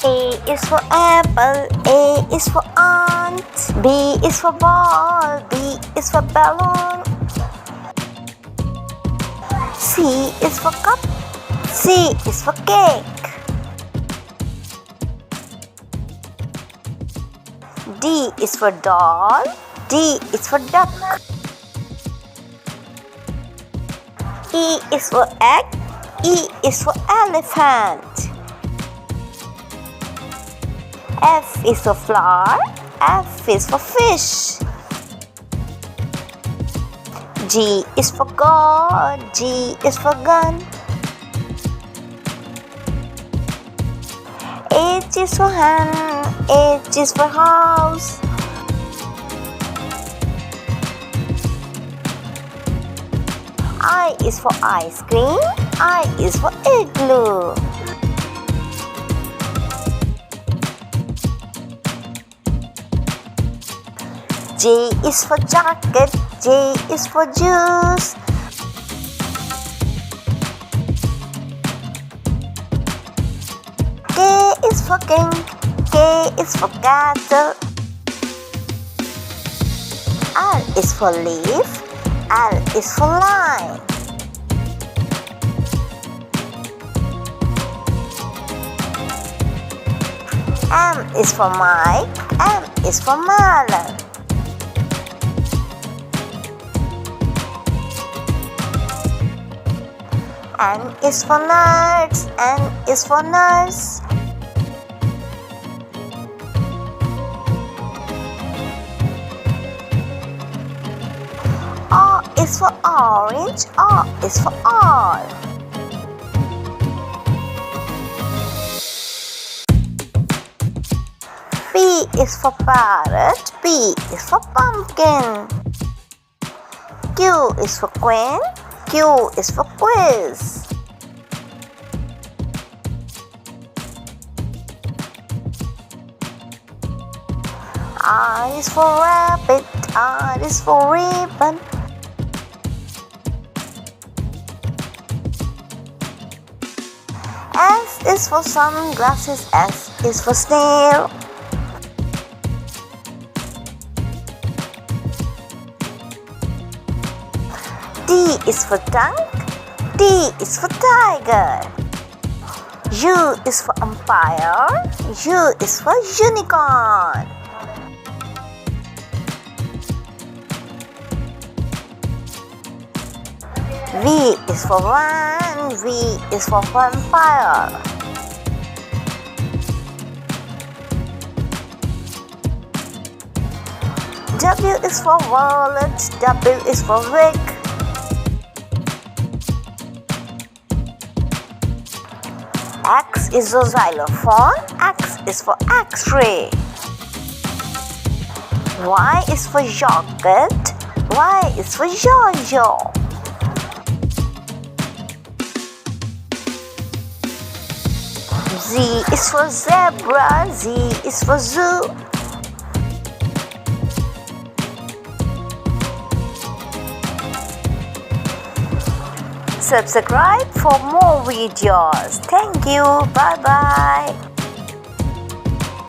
A is for apple, A is for ant. B is for ball, B is for balloon. C is for cup, C is for cake. D is for doll, D is for duck. E is for egg, E is for elephant. F is for flower, F is for fish. G is for God, G is for gun. H is for hen, H is for house. I is for ice cream, I is for igloo. J is for jacket, J is for juice. K is for king, K is for cattle. L is for leaf, L is for line. M is for Mike, M is for melon. N is for nuts, N is for nurse. O is for orange, O is for all. P is for parrot, P is for pumpkin. Q is for queen, Q is for quiz. R is for rabbit, R is for ribbon. S is for sunglasses, S is for snail. T is for tongue, T is for tiger. U is for umpire, U is for unicorn. V is for van, V is for vampire. W is for wallet, W is for wig. X is for xylophone, X is for X-ray. Y is for yogurt, Y is for yo-yo. Z is for zebra, Z is for zoo. Subscribe for more videos. Thank you. Bye bye.